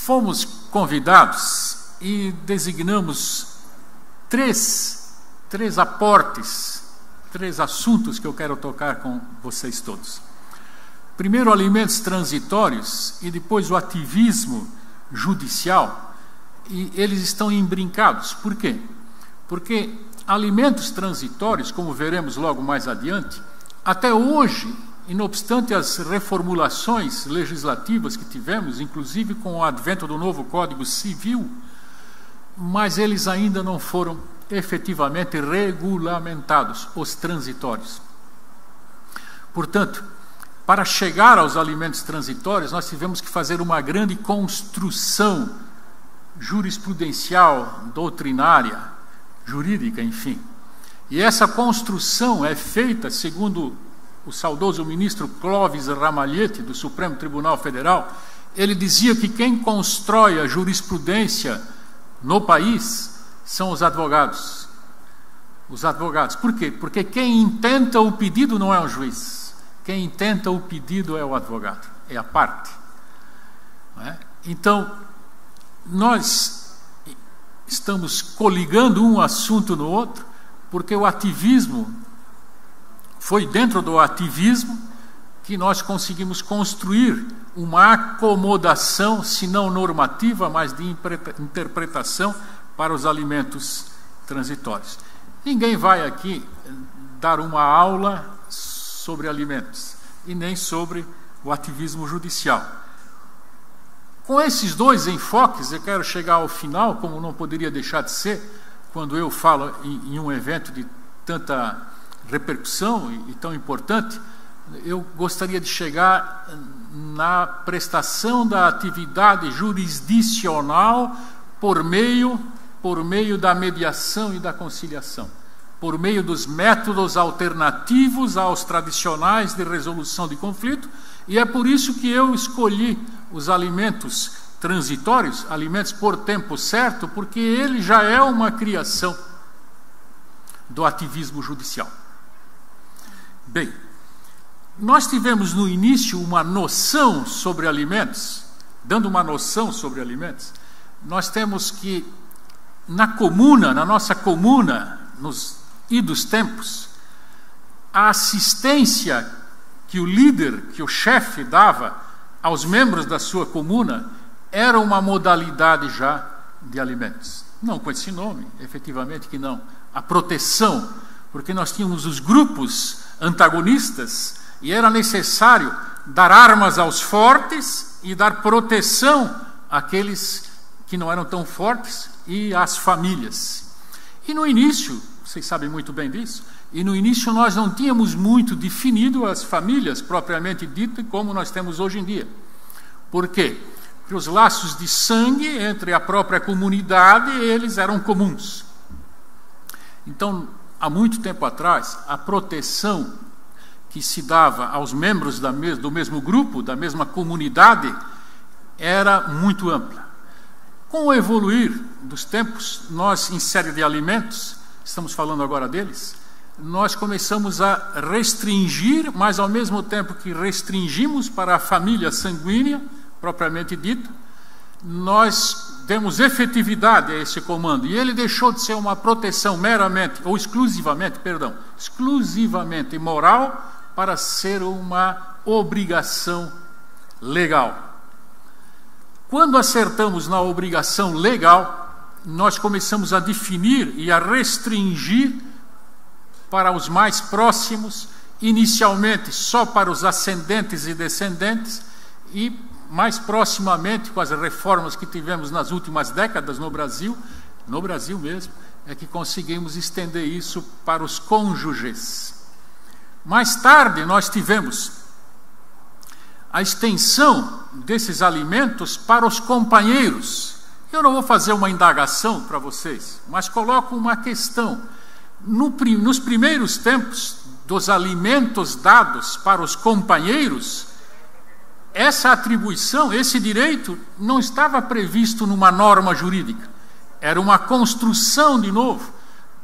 fomos convidados e designamos três aportes, 3 assuntos que eu quero tocar com vocês todos. Primeiro, alimentos transitórios e depois o ativismo judicial. E eles estão embrincados. Por quê? Porque alimentos transitórios, como veremos logo mais adiante, até hoje, e não obstante as reformulações legislativas que tivemos, inclusive com o advento do novo Código Civil, mas eles ainda não foram efetivamente regulamentados, os transitórios. Portanto, para chegar aos alimentos transitórios, nós tivemos que fazer uma grande construção jurisprudencial, doutrinária, jurídica, enfim. E essa construção é feita, segundo o saudoso ministro Clóvis Ramalhete, do Supremo Tribunal Federal. Ele dizia que quem constrói a jurisprudência no país são os advogados. Os advogados. Por quê? Porque quem intenta o pedido não é o juiz. Quem intenta o pedido é o advogado, é a parte. Não é? Então, nós estamos coligando um assunto no outro, porque o ativismo, foi dentro do ativismo que nós conseguimos construir uma acomodação, se não normativa, mas de interpretação para os alimentos transitórios. Ninguém vai aqui dar uma aula sobre alimentos, e nem sobre o ativismo judicial. Com esses 2 enfoques, eu quero chegar ao final, como não poderia deixar de ser, quando eu falo em um evento de tanta repercussão e tão importante, eu gostaria de chegar na prestação da atividade jurisdicional por meio da mediação e da conciliação, por meio dos métodos alternativos aos tradicionais de resolução de conflito, e é por isso que eu escolhi os alimentos transitórios, alimentos por tempo certo, porque ele já é uma criação do ativismo judicial. Bem, nós tivemos no início uma noção sobre alimentos, dando uma noção sobre alimentos. Nós temos que, na nossa comuna, nos idos tempos, a assistência que o líder, que o chefe dava aos membros da sua comuna, era uma modalidade já de alimentos. Não com esse nome, efetivamente que não. A proteção, porque nós tínhamos os grupos antagonistas e era necessário dar armas aos fortes e dar proteção àqueles que não eram tão fortes e às famílias. E no início, vocês sabem muito bem disso, e no início nós não tínhamos muito definido as famílias propriamente dito como nós temos hoje em dia. Por quê? Porque os laços de sangue entre a própria comunidade, eles eram comuns. Então, há muito tempo atrás, a proteção que se dava aos membros do mesmo grupo, da mesma comunidade, era muito ampla. Com o evoluir dos tempos, nós, em série de alimentos, estamos falando agora deles, nós começamos a restringir, mas ao mesmo tempo que restringimos para a família sanguínea, propriamente dita, nós demos efetividade a esse comando, e ele deixou de ser uma proteção meramente, ou exclusivamente moral, para ser uma obrigação legal. Quando acertamos na obrigação legal, nós começamos a definir e a restringir para os mais próximos, inicialmente só para os ascendentes e descendentes, e mais proximamente, com as reformas que tivemos nas últimas décadas no Brasil mesmo, é que conseguimos estender isso para os cônjuges. Mais tarde, nós tivemos a extensão desses alimentos para os companheiros. Eu não vou fazer uma indagação para vocês, mas coloco uma questão. Nos primeiros tempos dos alimentos dados para os companheiros, essa atribuição, esse direito, não estava previsto numa norma jurídica. Era uma construção, de novo,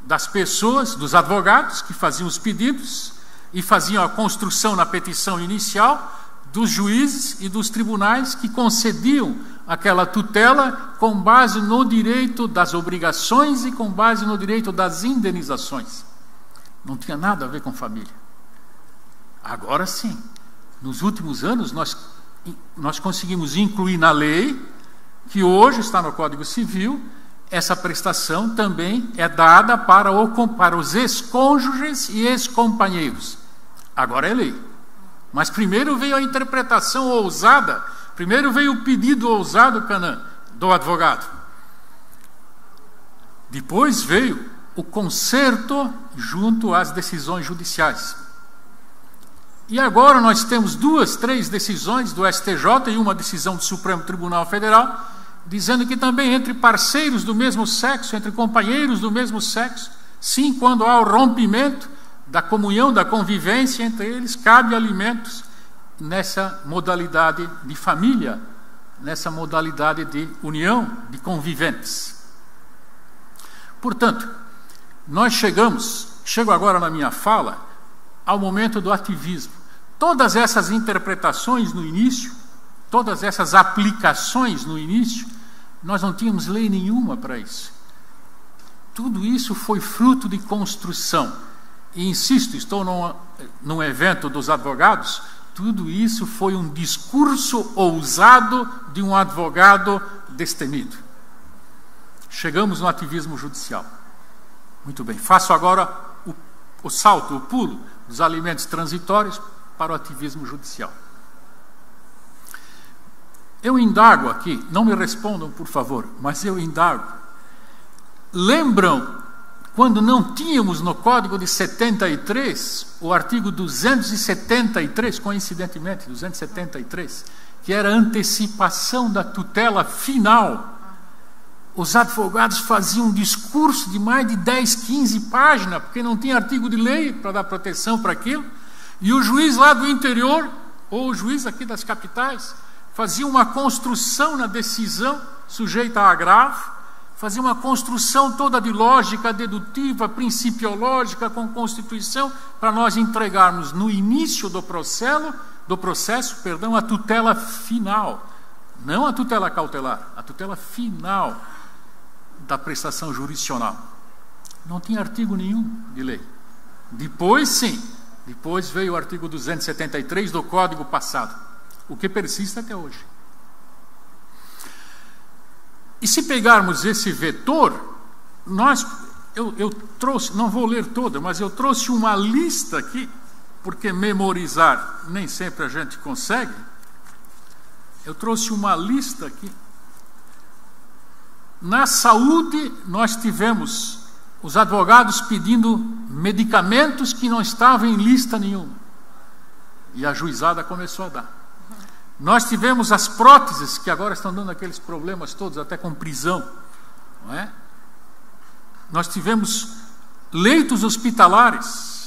das pessoas, dos advogados que faziam os pedidos e faziam a construção na petição inicial, dos juízes e dos tribunais que concediam aquela tutela com base no direito das obrigações e com base no direito das indenizações. Não tinha nada a ver com família. Agora sim, nos últimos anos nós conseguimos incluir na lei, que hoje está no Código Civil, essa prestação também é dada para os ex-cônjuges e ex-companheiros. Agora é lei. Mas primeiro veio a interpretação ousada, primeiro veio o pedido ousado, Canaã, do advogado. Depois veio o conserto junto às decisões judiciais. E agora nós temos 2, 3 decisões do STJ e uma decisão do Supremo Tribunal Federal, dizendo que também entre parceiros do mesmo sexo, entre companheiros do mesmo sexo, sim, quando há o rompimento da comunhão, da convivência entre eles, cabe alimentos nessa modalidade de família, nessa modalidade de união de conviventes. Portanto, nós chego agora na minha fala, ao momento do ativismo. Todas essas interpretações no início, todas essas aplicações no início, nós não tínhamos lei nenhuma para isso. Tudo isso foi fruto de construção. E insisto, estou num evento dos advogados, tudo isso foi um discurso ousado de um advogado destemido. Chegamos no ativismo judicial. Muito bem, faço agora o salto, o pulo dos alimentos transitórios para o ativismo judicial. Eu indago aqui, não me respondam, por favor, mas eu indago. Lembram quando não tínhamos no Código de 73 o artigo 273, coincidentemente, 273, que era a antecipação da tutela final? Os advogados faziam um discurso de mais de 10, 15 páginas, porque não tinha artigo de lei para dar proteção para aquilo, e o juiz lá do interior, ou o juiz aqui das capitais, fazia uma construção na decisão sujeita a agravo, fazia uma construção toda de lógica dedutiva, principiológica, com Constituição, para nós entregarmos no início do processo, a tutela final, não a tutela cautelar, a tutela final da prestação jurisdicional. Não tinha artigo nenhum de lei. Depois, sim, depois veio o artigo 273 do Código passado, o que persiste até hoje. E se pegarmos esse vetor, eu trouxe, não vou ler toda, mas eu trouxe uma lista aqui, porque memorizar nem sempre a gente consegue. Eu trouxe uma lista aqui. Na saúde, nós tivemos os advogados pedindo medicamentos que não estavam em lista nenhuma. E a juizada começou a dar. Nós tivemos as próteses, que agora estão dando aqueles problemas todos, até com prisão. Não é? Nós tivemos leitos hospitalares.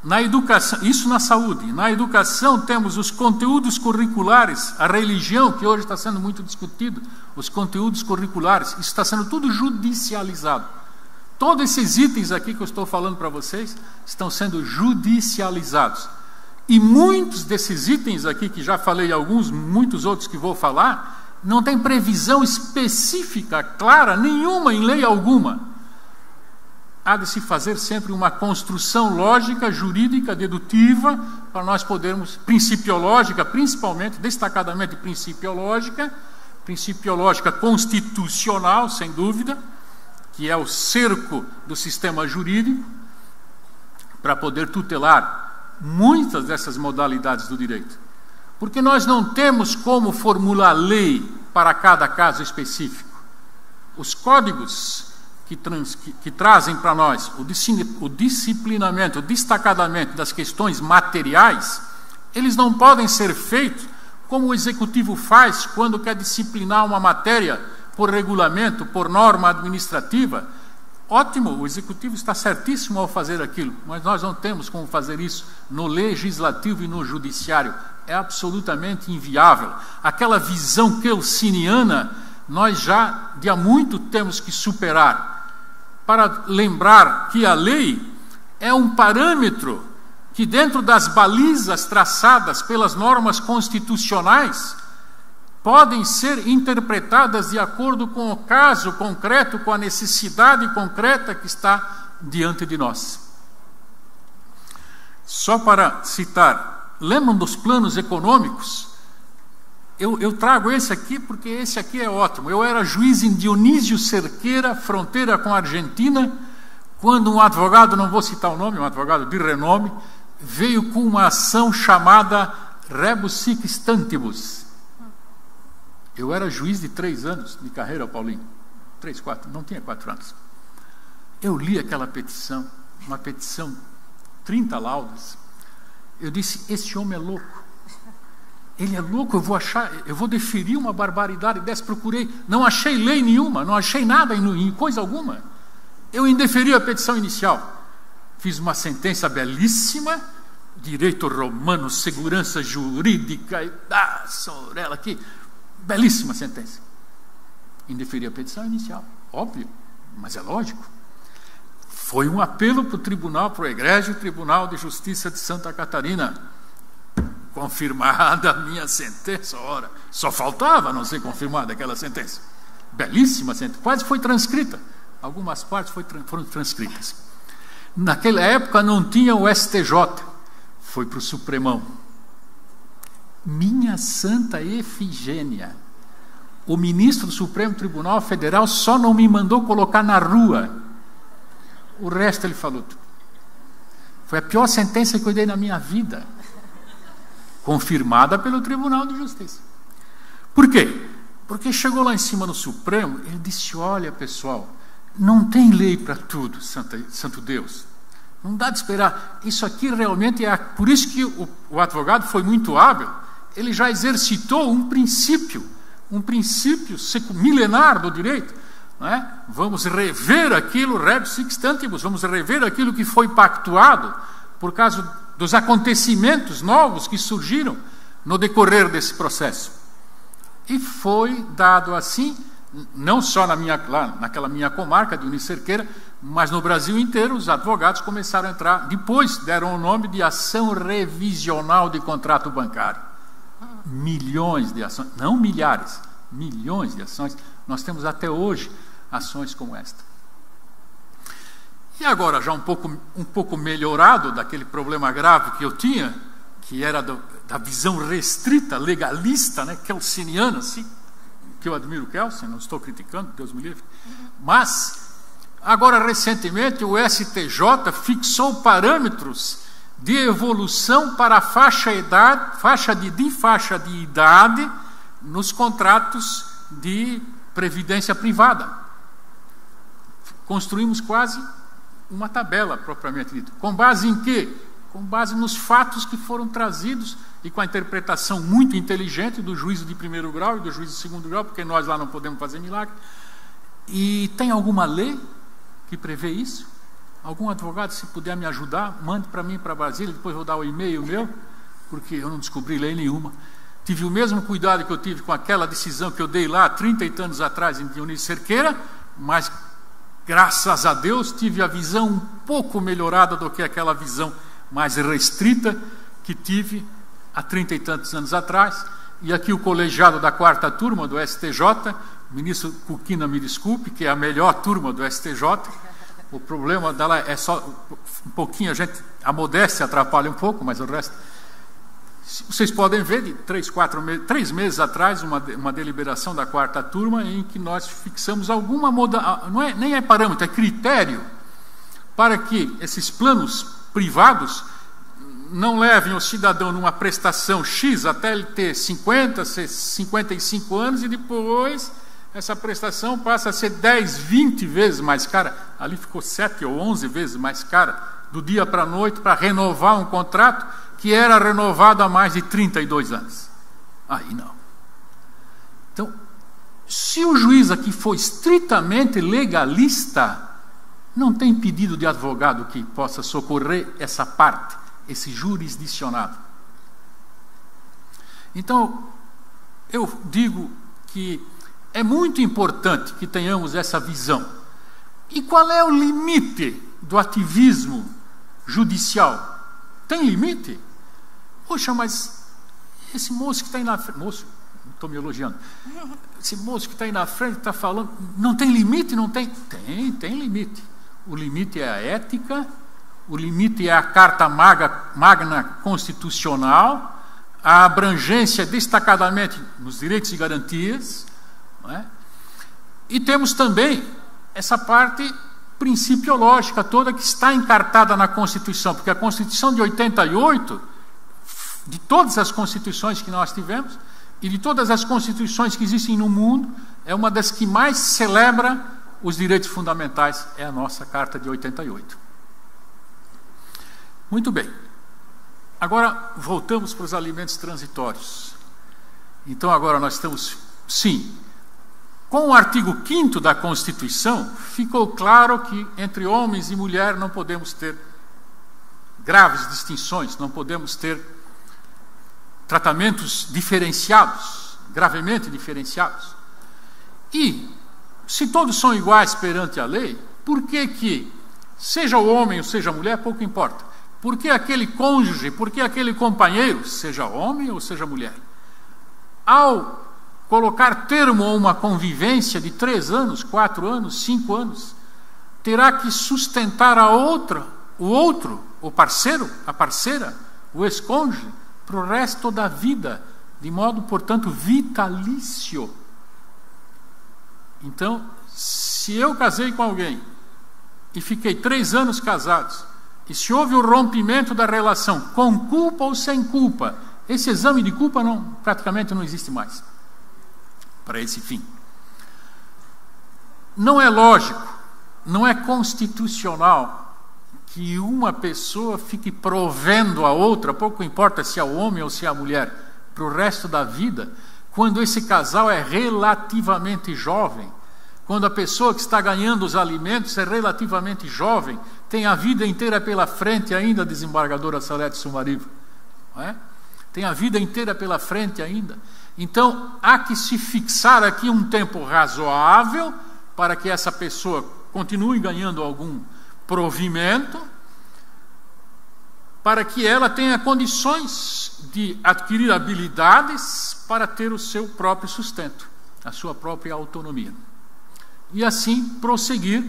Na educação, isso na saúde. Na educação temos os conteúdos curriculares, a religião, que hoje está sendo muito discutido, os conteúdos curriculares, isso está sendo tudo judicializado. Todos esses itens aqui que eu estou falando para vocês estão sendo judicializados. E muitos desses itens aqui, que já falei alguns, muitos outros que vou falar, não tem previsão específica, clara, nenhuma em lei alguma. Há de se fazer sempre uma construção lógica, jurídica, dedutiva, para nós podermos, principiológica, principalmente, destacadamente principiológica constitucional, sem dúvida, que é o cerco do sistema jurídico, para poder tutelar muitas dessas modalidades do direito. Porque nós não temos como formular lei para cada caso específico. Os códigos que trazem para nós o disciplinamento, o destacadamento das questões materiais, eles não podem ser feitos como o executivo faz quando quer disciplinar uma matéria por regulamento, por norma administrativa. Ótimo, o executivo está certíssimo ao fazer aquilo, mas nós não temos como fazer isso no legislativo e no judiciário. É absolutamente inviável. Aquela visão kelsiniana, nós já de há muito temos que superar, para lembrar que a lei é um parâmetro que, dentro das balizas traçadas pelas normas constitucionais, podem ser interpretadas de acordo com o caso concreto, com a necessidade concreta que está diante de nós. Só para citar, lembram dos planos econômicos? Eu trago esse aqui porque esse aqui é ótimo. Eu era juiz em Dionísio Cerqueira, fronteira com a Argentina, quando um advogado, não vou citar o nome, um advogado de renome, veio com uma ação chamada rebus sic stantibus. Eu era juiz de 3 anos de carreira, Paulinho. 3, 4, não tinha 4 anos. Eu li aquela petição, uma petição, 30 laudas. Eu disse, esse homem é louco. Ele é louco, eu vou deferir uma barbaridade dessa. Procurei, não achei lei nenhuma, não achei nada em coisa alguma. Eu indeferi a petição inicial. Fiz uma sentença belíssima, direito romano, segurança jurídica, e sorella aqui, belíssima sentença. Indeferi a petição inicial, óbvio, mas é lógico. Foi um apelo para o tribunal, para o egrégio Tribunal de Justiça de Santa Catarina. Confirmada a minha sentença, ora, só faltava não ser confirmada aquela sentença. Belíssima sentença, quase foi transcrita. Algumas partes foram transcritas. Naquela época não tinha o STJ, foi para o Supremão. Minha santa Efigênia, o ministro do Supremo Tribunal Federal só não me mandou colocar na rua. O resto ele falou tudo. Foi a pior sentença que eu dei na minha vida. Confirmada pelo Tribunal de Justiça. Por quê? Porque chegou lá em cima no Supremo, ele disse, olha pessoal, não tem lei para tudo, santo Deus. Não dá de esperar. Isso aqui realmente é... Por isso que o advogado foi muito hábil. Ele já exercitou um princípio milenar do direito. Não é? Vamos rever aquilo, rebus sic stantibus, vamos rever aquilo que foi pactuado por causa dos acontecimentos novos que surgiram no decorrer desse processo. E foi dado assim, não só naquela minha comarca de Unicerqueira, mas no Brasil inteiro. Os advogados começaram a entrar, depois deram o nome de ação revisional de contrato bancário. Milhões de ações, não milhares, milhões de ações. Nós temos até hoje ações como esta. E agora, já um pouco melhorado daquele problema grave que eu tinha, que era da visão restrita, legalista, né, kelseniana, assim, que eu admiro Kelsen, não estou criticando, Deus me livre, mas, agora recentemente, o STJ fixou parâmetros de evolução para a faixa de idade nos contratos de previdência privada. Construímos quase uma tabela, propriamente dita. Com base em quê? Com base nos fatos que foram trazidos e com a interpretação muito inteligente do juízo de 1º grau e do juízo de 2º grau, porque nós lá não podemos fazer milagre. E tem alguma lei que prevê isso? Algum advogado, se puder me ajudar, mande para mim, para Brasília, depois vou dar o e-mail meu, porque eu não descobri lei nenhuma. Tive o mesmo cuidado que eu tive com aquela decisão que eu dei lá 30 e tantos atrás em Dionísio Cerqueira, mas graças a Deus tive a visão um pouco melhorada do que aquela visão mais restrita que tive há 30 e tantos anos atrás. E aqui o colegiado da 4ª turma do STJ, o ministro Cuquina me desculpe, que é a melhor turma do STJ, o problema dela é só um pouquinho, a modéstia atrapalha um pouco, mas o resto... Vocês podem ver, de 3 meses atrás, uma deliberação da 4ª turma em que nós fixamos alguma nem é parâmetro, é critério para que esses planos privados não levem o cidadão numa prestação X até ele ter 50, 55 anos e depois essa prestação passa a ser 10, 20 vezes mais cara. Ali ficou 7 ou 11 vezes mais cara, do dia para a noite, para renovar um contrato que era renovado há mais de 32 anos. Aí não. Então, se o juiz aqui for estritamente legalista, não tem pedido de advogado que possa socorrer essa parte, esse jurisdicionado. Então, eu digo que é muito importante que tenhamos essa visão. E qual é o limite do ativismo judicial? Tem limite? Poxa, mas esse moço que está aí na frente... Moço, estou me elogiando. Esse moço que está aí na frente está falando, não tem limite? Não tem? Tem limite. O limite é a ética, o limite é a Carta Magna Constitucional, a abrangência destacadamente nos direitos e garantias, não é? E temos também essa parte principiológica toda que está encartada na Constituição, porque a Constituição de 88, de todas as constituições que nós tivemos, e de todas as constituições que existem no mundo, é uma das que mais celebra os direitos fundamentais, é a nossa Carta de 88. Muito bem. Agora, voltamos para os alimentos transitórios. Então, agora nós estamos, sim, com o artigo 5º da Constituição, ficou claro que entre homens e mulher não podemos ter graves distinções, não podemos ter tratamentos diferenciados, gravemente diferenciados. E, se todos são iguais perante a lei, por que, seja o homem ou seja a mulher, pouco importa. Por que aquele cônjuge, por que aquele companheiro, seja homem ou seja mulher, ao colocar termo a uma convivência de 3 anos, 4 anos, 5 anos, terá que sustentar a outra, o outro, o parceiro, a parceira, o ex-cônjuge, para o resto da vida, de modo, portanto, vitalício. Então, se eu casei com alguém e fiquei 3 anos casados, e se houve o rompimento da relação, com culpa ou sem culpa, esse exame de culpa praticamente não existe mais para esse fim. Não é lógico, não é constitucional que uma pessoa fique provendo a outra, pouco importa se é o homem ou se é a mulher, para o resto da vida, quando esse casal é relativamente jovem, quando a pessoa que está ganhando os alimentos é relativamente jovem, tem a vida inteira pela frente ainda, desembargadora Salete Sumariva, não é? Tem a vida inteira pela frente ainda. Então, há que se fixar aqui um tempo razoável para que essa pessoa continue ganhando algum provimento, para que ela tenha condições de adquirir habilidades para ter o seu próprio sustento, a sua própria autonomia. E assim prosseguir,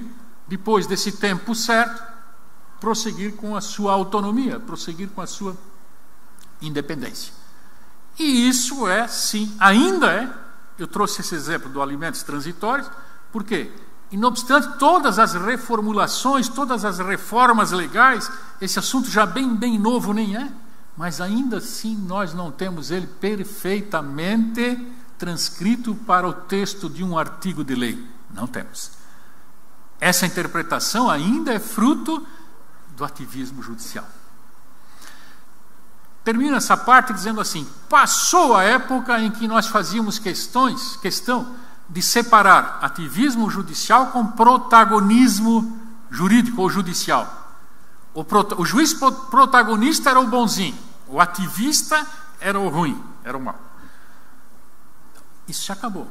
depois desse tempo certo, prosseguir com a sua autonomia, prosseguir com a sua independência. E isso é, sim, ainda é, eu trouxe esse exemplo do alimentos transitórios, porque, e não obstante todas as reformulações, todas as reformas legais, esse assunto já bem novo nem é, mas ainda assim nós não temos ele perfeitamente transcrito para o texto de um artigo de lei. Não temos. Essa interpretação ainda é fruto do ativismo judicial. Termina essa parte dizendo assim: passou a época em que nós fazíamos questão de separar ativismo judicial com protagonismo jurídico ou judicial. O juiz protagonista era o bonzinho, o ativista era o ruim, era o mau. Isso já acabou.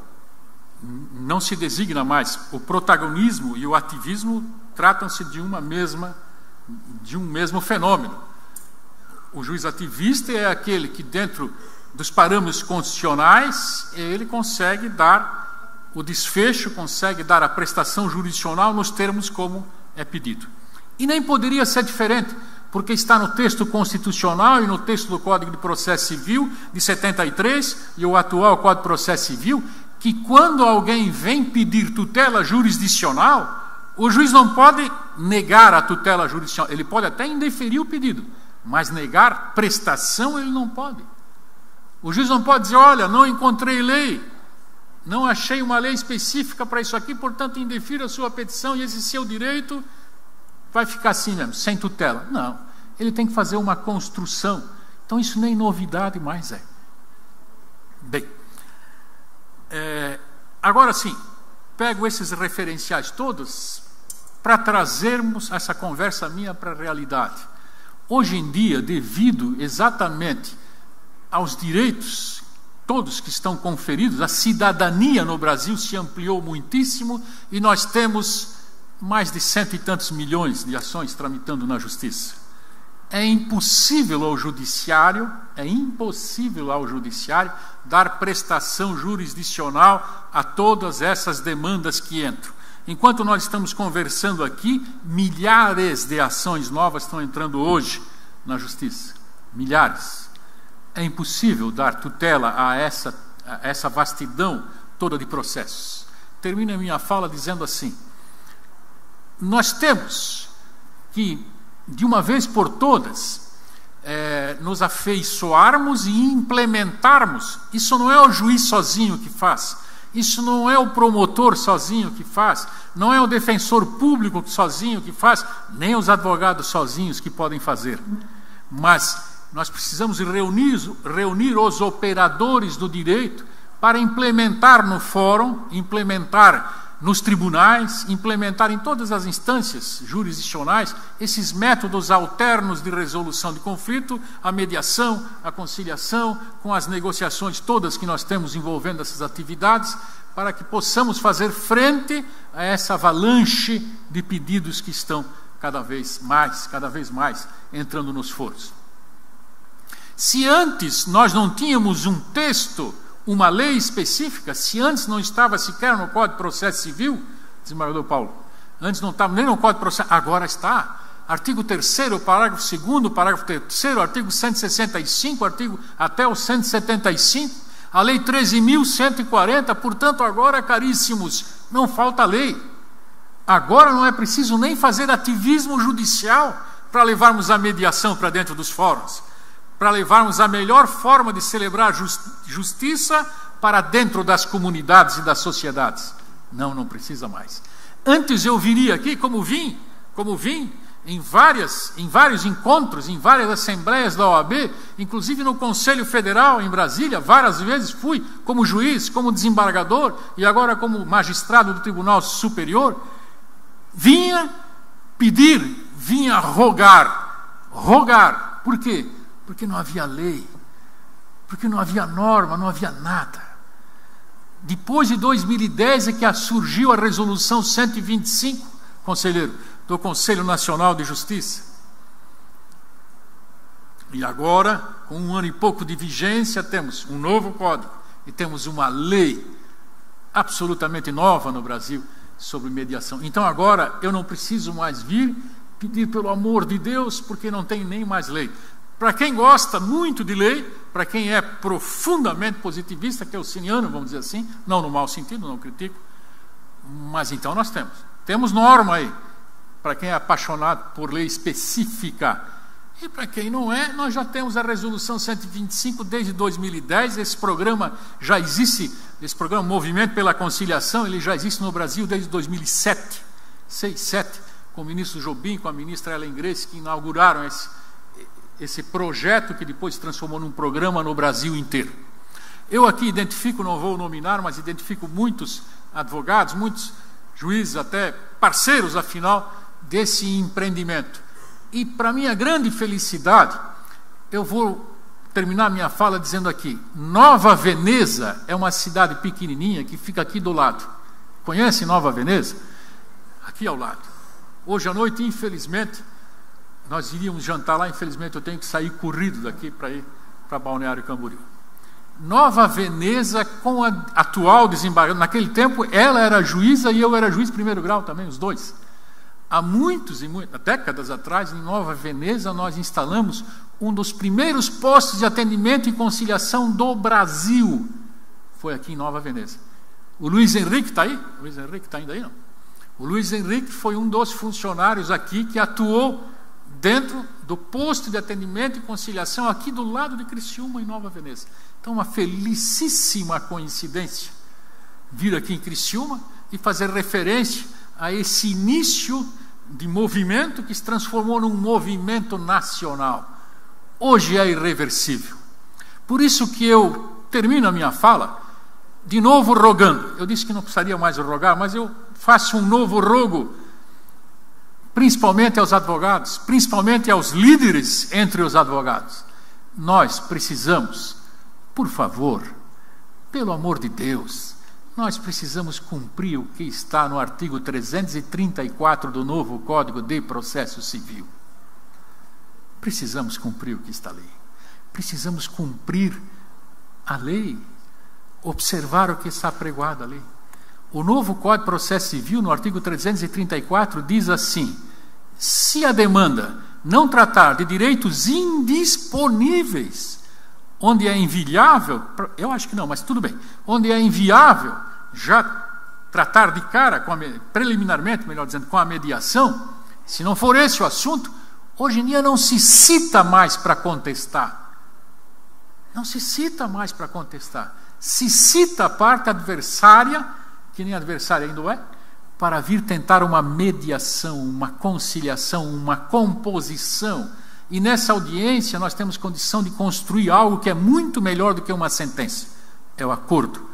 Não se designa mais. O protagonismo e o ativismo tratam-se de um mesmo fenômeno. O juiz ativista é aquele que, dentro dos parâmetros constitucionais, ele consegue dar o desfecho, consegue dar a prestação jurisdicional nos termos como é pedido. E nem poderia ser diferente, porque está no texto constitucional e no texto do Código de Processo Civil de 73 e o atual Código de Processo Civil, que quando alguém vem pedir tutela jurisdicional, o juiz não pode negar a tutela jurisdicional, ele pode até indeferir o pedido, mas negar prestação ele não pode. O juiz não pode dizer: olha, não encontrei lei, não achei uma lei específica para isso aqui, portanto indefiro a sua petição e esse seu direito vai ficar assim mesmo, sem tutela. Não, ele tem que fazer uma construção. Então isso nem novidade mais é. Bem, agora sim, pego esses referenciais todos para trazermos essa conversa minha para a realidade. Hoje em dia, devido exatamente aos direitos todos que estão conferidos, a cidadania no Brasil se ampliou muitíssimo e nós temos mais de 100 e tantos milhões de ações tramitando na justiça. é impossível ao judiciário dar prestação jurisdicional a todas essas demandas que entram. Enquanto nós estamos conversando aqui, milhares de ações novas estão entrando hoje na justiça. Milhares. É impossível dar tutela a essa vastidão toda de processos. Termino a minha fala dizendo assim: nós temos que, de uma vez por todas, nos afeiçoarmos e implementarmos. Isso não é o juiz sozinho que faz, isso não é o promotor sozinho que faz, não é o defensor público sozinho que faz, nem os advogados sozinhos que podem fazer. Mas nós precisamos reunir os operadores do direito para implementar no fórum, implementar nos tribunais, implementar em todas as instâncias jurisdicionais esses métodos alternos de resolução de conflito, a mediação, a conciliação, com as negociações todas que nós temos envolvendo essas atividades, para que possamos fazer frente a essa avalanche de pedidos que estão cada vez mais entrando nos foros. Se antes nós não tínhamos um texto, uma lei específica, se antes não estava sequer no Código de Processo Civil, desembargador Paulo, antes não estava nem no Código de Processo, agora está. Artigo 3º, parágrafo 2º, parágrafo 3º, artigo 165, artigo até o 175, a Lei 13.140, portanto, agora, caríssimos, não falta lei. Agora não é preciso nem fazer ativismo judicial para levarmos a mediação para dentro dos fóruns, para levarmos a melhor forma de celebrar justiça para dentro das comunidades e das sociedades. Não precisa mais. Antes eu viria aqui, como vim em vários encontros, em várias assembleias da OAB, inclusive no Conselho Federal em Brasília, várias vezes fui como juiz, como desembargador e agora como magistrado do Tribunal Superior, vinha rogar. Por quê? Porque não havia lei, porque não havia norma, não havia nada. Depois de 2010 é que surgiu a Resolução 125, conselheiro, do Conselho Nacional de Justiça. E agora, com 1 ano e pouco de vigência, temos um novo código e temos uma lei absolutamente nova no Brasil sobre mediação. Então agora eu não preciso mais vir pedir pelo amor de Deus, porque não tem nem mais lei. Para quem gosta muito de lei, para quem é profundamente positivista, que é o siniano, vamos dizer assim, não no mau sentido, não critico, mas então nós temos norma aí, para quem é apaixonado por lei específica. E para quem não é, nós já temos a Resolução 125 desde 2010, esse programa já existe, esse programa Movimento pela Conciliação, ele já existe no Brasil desde 2007, 2007, com o ministro Jobim, com a ministra Ellen Grace, que inauguraram esse projeto que depois se transformou num programa no Brasil inteiro. Eu aqui identifico, não vou nominar, mas identifico muitos advogados, muitos juízes, até parceiros, afinal, desse empreendimento. E, para minha grande felicidade, eu vou terminar minha fala dizendo aqui, Nova Veneza é uma cidade pequenininha que fica aqui do lado. Conhece Nova Veneza? Aqui ao lado. Hoje à noite, infelizmente, nós iríamos jantar lá, infelizmente eu tenho que sair corrido daqui para ir para Balneário Camboriú. Nova Veneza, com a atual desembargadora, naquele tempo ela era juíza e eu era juiz de primeiro grau também, os dois. Há muitas décadas atrás, em Nova Veneza, nós instalamos um dos primeiros postos de atendimento e conciliação do Brasil. Foi aqui em Nova Veneza. O Luiz Henrique está aí? O Luiz Henrique está ainda aí, não? O Luiz Henrique foi um dos funcionários aqui que atuou dentro do posto de atendimento e conciliação aqui do lado de Criciúma, em Nova Veneza. Então, uma felicíssima coincidência vir aqui em Criciúma e fazer referência a esse início de movimento que se transformou num movimento nacional. Hoje é irreversível. Por isso que eu termino a minha fala de novo rogando. Eu disse que não precisaria mais rogar, mas eu faço um novo rogo, principalmente aos advogados, principalmente aos líderes entre os advogados. Nós precisamos, por favor, pelo amor de Deus, nós precisamos cumprir o que está no artigo 334 do novo Código de Processo Civil. precisamos cumprir o que está ali. Precisamos cumprir a lei, observar o que está pregoado ali. O novo Código de Processo Civil, no artigo 334, diz assim: se a demanda não tratar de direitos indisponíveis, onde é inviável, eu acho que não, mas tudo bem, onde é inviável já tratar de cara, preliminarmente, melhor dizendo, com a mediação, se não for esse o assunto, hoje em dia não se cita mais para contestar. Não se cita mais para contestar. Se cita a parte adversária, que nem adversária ainda é, para vir tentar uma mediação, uma conciliação, uma composição. E nessa audiência nós temos condição de construir algo que é muito melhor do que uma sentença. É o acordo.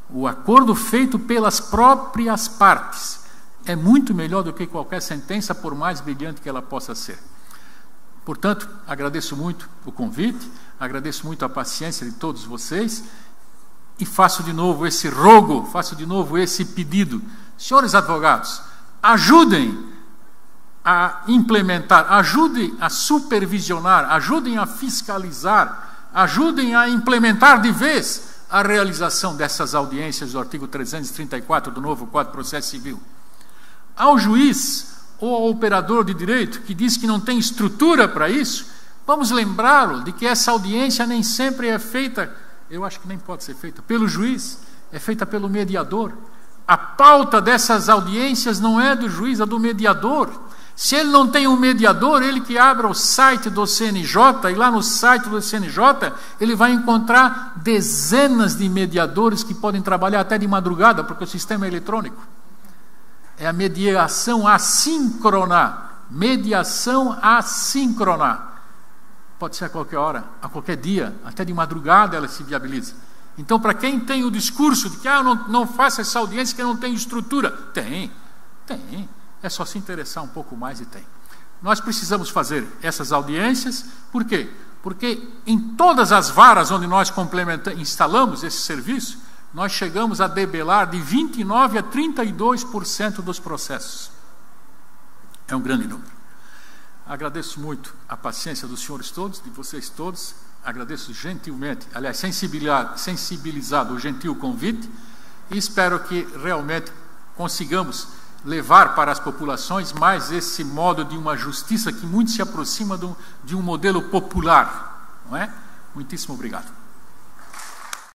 O acordo feito pelas próprias partes é muito melhor do que qualquer sentença, por mais brilhante que ela possa ser. Portanto, agradeço muito o convite, agradeço muito a paciência de todos vocês e faço de novo esse rogo, faço de novo esse pedido. Senhores advogados, ajudem a implementar, ajudem a supervisionar, ajudem a fiscalizar, ajudem a implementar de vez a realização dessas audiências do artigo 334 do novo Código de Processo Civil. Ao juiz ou ao operador de direito que diz que não tem estrutura para isso, vamos lembrá-lo de que essa audiência nem sempre é feita, eu acho que nem pode ser feita pelo juiz, é feita pelo mediador. A pauta dessas audiências não é do juiz, é do mediador. Se ele não tem um mediador, ele que abra o site do CNJ, e lá no site do CNJ ele vai encontrar dezenas de mediadores que podem trabalhar até de madrugada, porque o sistema é eletrônico. É a mediação assíncrona. Mediação assíncrona. Pode ser a qualquer hora, a qualquer dia, até de madrugada ela se viabiliza. Então, para quem tem o discurso de que eu não faço essa audiência que não tem estrutura, tem. É só se interessar um pouco mais e tem. Nós precisamos fazer essas audiências, por quê? Porque em todas as varas onde nós instalamos esse serviço, nós chegamos a debelar de 29% a 32% dos processos. É um grande número. Agradeço muito a paciência dos senhores todos, de vocês todos. Agradeço gentilmente, aliás, sensibilizado o gentil convite, e espero que realmente consigamos levar para as populações mais esse modo de uma justiça que muito se aproxima de um modelo popular. Não é? Muitíssimo obrigado.